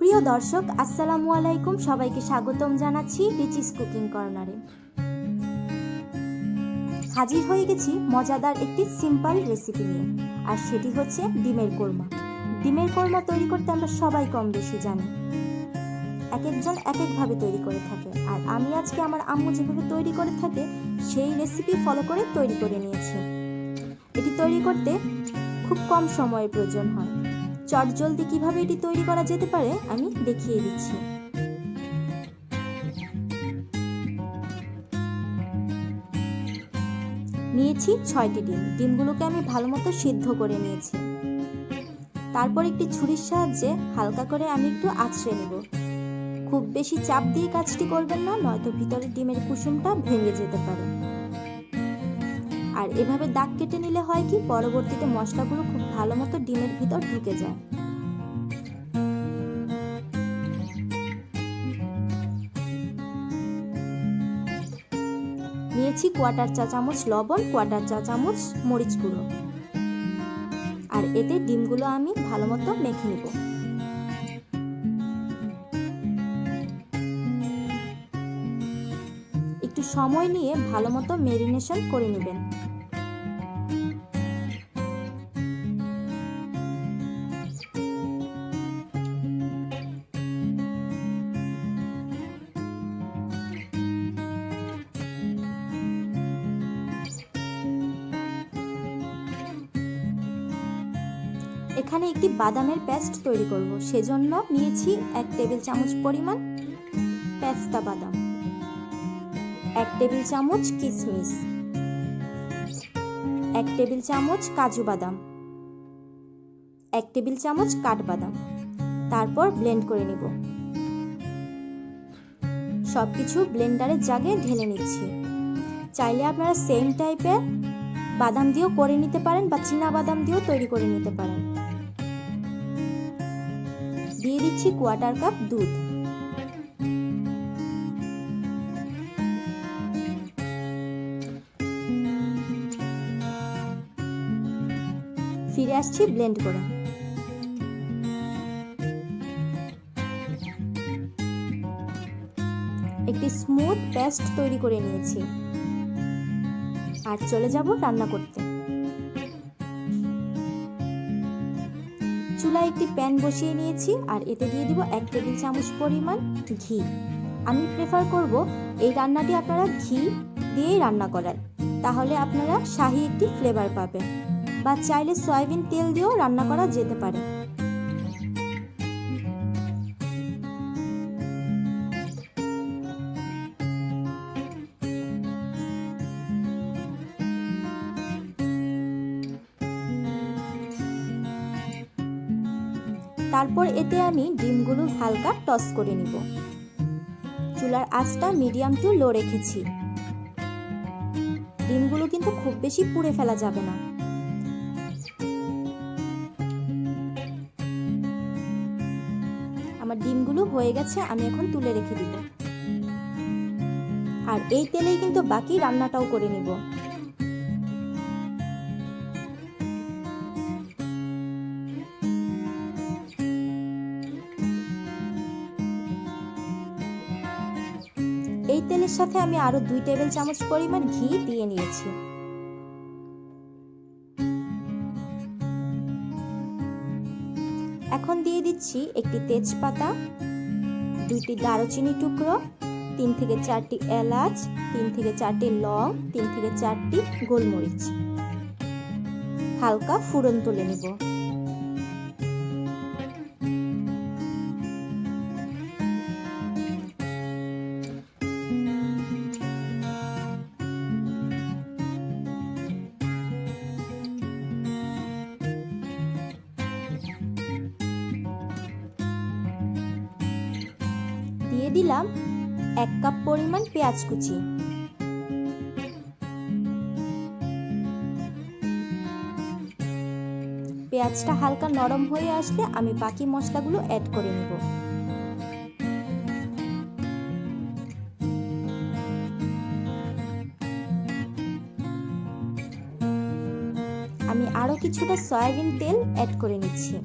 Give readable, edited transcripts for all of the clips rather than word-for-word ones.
প্রিয় দর্শক, আসসালামুয়ালাইকুম। সবাইকে স্বাগতম জানাচ্ছি রিচিস কুকিং কর্নারে। হাজির হয়ে গেছি মজাদার একটি সিম্পল রেসিপি নিয়ে, আর সেটি হচ্ছে ডিমের কোরমা। ডিমের কোরমা তৈরি করতে আমরা সবাই কম বেশি জানি, এক একজন এক একভাবে তৈরি করে থাকে, আর আমি আজকে আমার আম্মু যেভাবে তৈরি করে থাকে সেই রেসিপি ফলো করে তৈরি করে নিয়েছি। এটি তৈরি করতে খুব কম সময়ের প্রয়োজন হয়। চটজলদি কিভাবে এটি তৈরি করা যেতে পারে আমি দেখিয়ে দিচ্ছি। নিয়েছি 6টি ডিম। ডিমগুলোকে আমি ভালো মতো সিদ্ধ করে নিয়েছি। তারপর একটি ছুরির সাহায্যে হালকা করে আমি একটু আঁচড়ে নেব। খুব বেশি চাপ দিয়ে কাজটি করবেন না, নয়তো ভিতরে ডিমের কুসুমটা ভেঙে যেতে পারে। আর এভাবে দাগ কেটে নিলে হয় কি, পরবর্তীতে মশলাগুলো খুব ভালো মতো ডিমের ভিতর ঢুকে যায়। নিয়েছি 1/4 চা চামচ লবণ, 1/4 চা চামচ মরিচ গুঁড়ো, আর এতে ডিমগুলো আমি ভালো মতো মেখে নেব। একটু সময় নিয়ে ভালো মতো ম্যারিনেশন করে নেবেন। এখানে একটি বাদামের পেস্ট তৈরি করব, সেজন্য নিয়েছি 1 টেবিল চামচ পরিমাণ পেস্তা বাদাম, 1 টেবিল চামচ কিশমিশ, 1 টেবিল চামচ কাজু বাদাম, 1 টেবিল চামচ কাঠবাদাম। তারপর ব্লেন্ড করে নিব। সবকিছু ব্লেন্ডারের জাগে ঢেলে নিচ্ছি। চাইলে আপনারা সেম টাইপের বাদাম দিয়েও করে নিতে পারেন বা চীনা বাদাম দিয়েও তৈরি করে নিতে পারেন। দিয়ে দিচ্ছি 1/4 কাপ দুধ। ফিরে আসছি ব্লেন্ড করে। একটি স্মুথ পেস্ট তৈরি করে নিয়েছি, আর চলে যাব রান্না করতে। চুলায় একটি প্যান বসিয়ে নিয়েছি, আর এতে দিয়ে দিব 1 টেবিল চামচ পরিমাণ ঘি। আমি প্রেফার করব এই রান্নাটি আপনারা ঘি দিয়েই রান্না করার, তাহলে আপনারা শাহি একটি ফ্লেভার পাবেন, বা চাইলে সয়াবিন তেল দিয়েও রান্না করা যেতে পারে। তারপর এতে আমি ডিমগুলো হালকা টস করে নিব। চুলার আঁচটা মিডিয়াম টু লো রেখেছি। ডিমগুলো কিন্তু খুব বেশি পুড়ে ফেলা যাবে না। আমার ডিমগুলো হয়ে গেছে, আমি এখন তুলে রেখে দিব। আর এই তেলেই কিন্তু বাকি রান্নাটাও করে নিব। এই তেলের সাথে আমি আরো 2 টেবিল চামচ পরিমাণ ঘি দিয়ে নিয়েছি। এখন দিয়ে দিচ্ছি একটি তেজপাতা, 2টি দারুচিনি টুকরো, 3 থেকে 4টি এলাচ, 3 থেকে 4টি লং, 3 থেকে 4টি গোলমরিচ। হালকা ফোড়ন তুলে নেব। দিয়ে দিলাম 1 কাপ পরিমাণ পেঁয়াজ কুচি। পেঁয়াজটা হালকা নরম হয়ে আসলে আমি বাকি মশলাগুলো অ্যাড করে নেব। আমি আরো কিছুটা সয়াবিন তেল অ্যাড করে নিচ্ছি।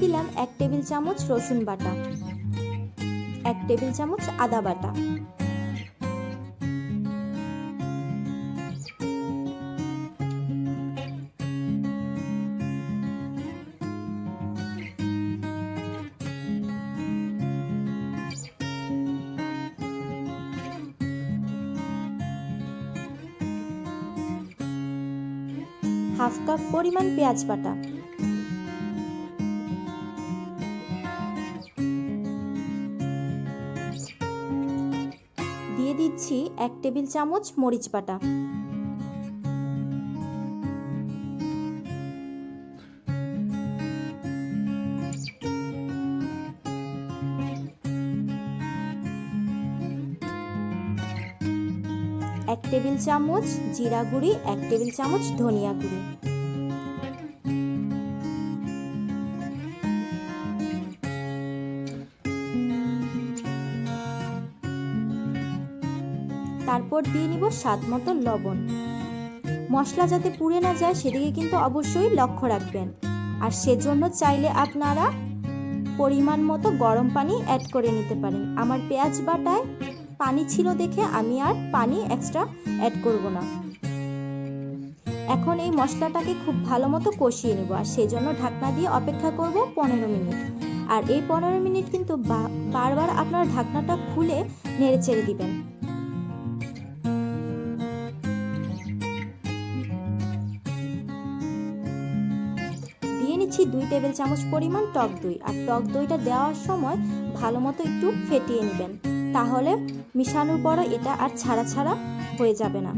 দিলাম 1 টেবিল চামচ রসুন বাটা, 1 টেবিল চামচ আদা বাটা, হাফ কাপ পরিমাণ পেঁয়াজ বাটা, দিয়ে দিচ্ছি 1 টেবিল চামচ মরিচ বাটা, এক টেবিল চামচ জিরা গুঁড়ি, 1 টেবিল চামচ ধনিয়া গুঁড়ি, তারপর দিয়ে নিব স্বাদ মতো লবণ। মশলা যাতে পুড়ে না যায় সেদিকে কিন্তু অবশ্যই লক্ষ্য রাখবেন, আর সেজন্য চাইলে আপনারা পরিমাণ মতো গরম পানি অ্যাড করে নিতে পারেন। আমার পেঁয়াজ বাটায় পানি ছিল দেখে আমি আর পানি এক্সট্রা অ্যাড করব না। এখন এই মশলাটাকে খুব ভালো মতো কষিয়ে নেব, আর সেজন্য ঢাকনা দিয়ে অপেক্ষা করব 15 মিনিট। আর এই 15 মিনিট কিন্তু বারবার আপনারা ঢাকনাটা খুলে নেড়েচেড়ে দিবেন। দিয়ে নিচ্ছি 2 টেবিল চামচ পরিমাণ টক দই, আর টক দইটা দেওয়ার সময় ভালো মতো একটু ফেটিয়ে নেবেন, তাহলে মিশানোর পরে এটা আর ছাড়া ছাড়া হয়ে যাবে না।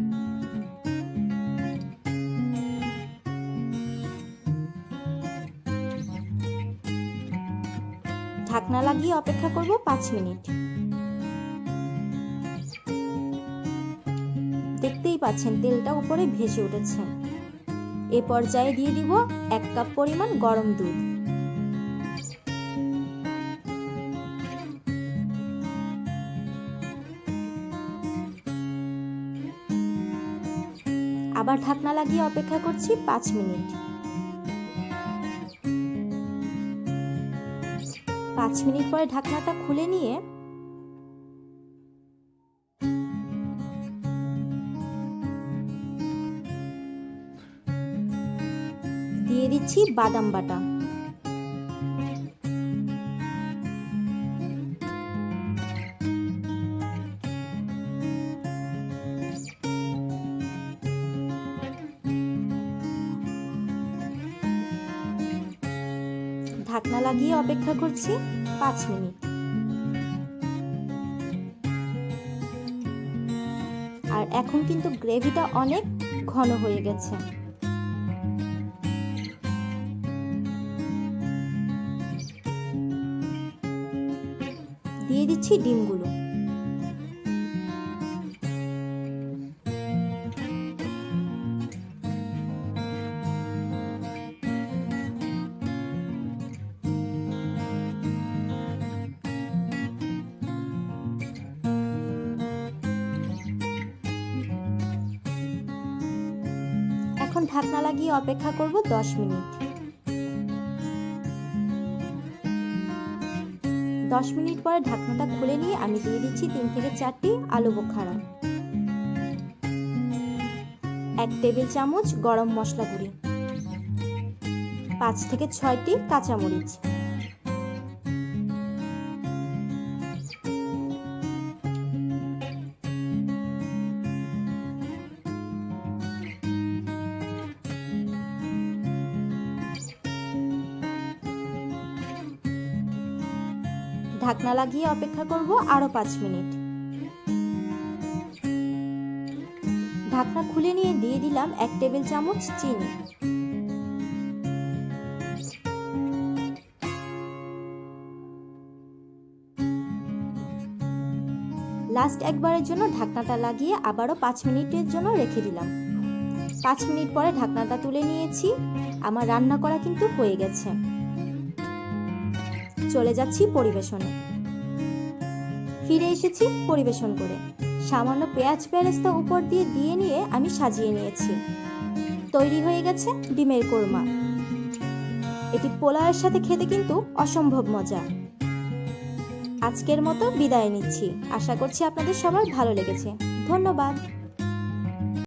ঢাকনা লাগিয়ে অপেক্ষা করব 5 মিনিট। দেখতেই পাচ্ছেন তেলটা উপরে ভেসে উঠেছে। এ পর্যায়ে দিয়ে দিব 1 কাপ পরিমাণ গরম দুধ, আবার ঢাকনা লাগিয়ে অপেক্ষা করছি 5 মিনিট। 5 মিনিট পরে ঢাকনাটা খুলে নিয়ে দিয়ে দিচ্ছি বাদাম বাটা, ঢাকনা লাগিয়ে অপেক্ষা করছি 5 মিনিট। আর এখন কিন্তু গ্রেভিটা অনেক ঘন হয়ে গেছে। দিয়ে দিচ্ছি ডিমগুলো, এখন ঢাকনা লাগিয়ে অপেক্ষা করব 10 মিনিট। 10 মিনিট পরে ঢাকনাটা খুলে নিয়ে আমি দিয়ে দিচ্ছি 3 থেকে 4টি আলু বোখারা, 1 টেবিল চামচ গরম মশলা গুঁড়ি, 5 থেকে 6টি কাঁচামরিচ, ঢাকনা লাগিয়ে অপেক্ষা করব আরো 5 মিনিট। ঢাকনা খুলে নিয়ে দিয়ে দিলাম 1 টেবিল চামচ চিনি, লাস্ট একবারের জন্য ঢাকনাটা লাগিয়ে আবারও 5 মিনিটের জন্য রেখে দিলাম। 5 মিনিট পরে ঢাকনাটা তুলে নিয়েছি। আমার রান্না করা কিন্তু হয়ে গেছে। চলে যাচ্ছি পরিবেশনে। ফিরে এসেছি পরিবেশন করে। সামান্য পেঁয়াজ বেরেস্তা উপর দিয়ে নিয়ে আমি সাজিয়ে নিয়েছি। তৈরি হয়ে গেছে ডিমের কোরমা। এটি পোলাওয়ের সাথে খেতে কিন্তু অসম্ভব মজা। আজকের মতো বিদায় নিচ্ছি। আশা করছি আপনাদের সবার ভালো লেগেছে। ধন্যবাদ।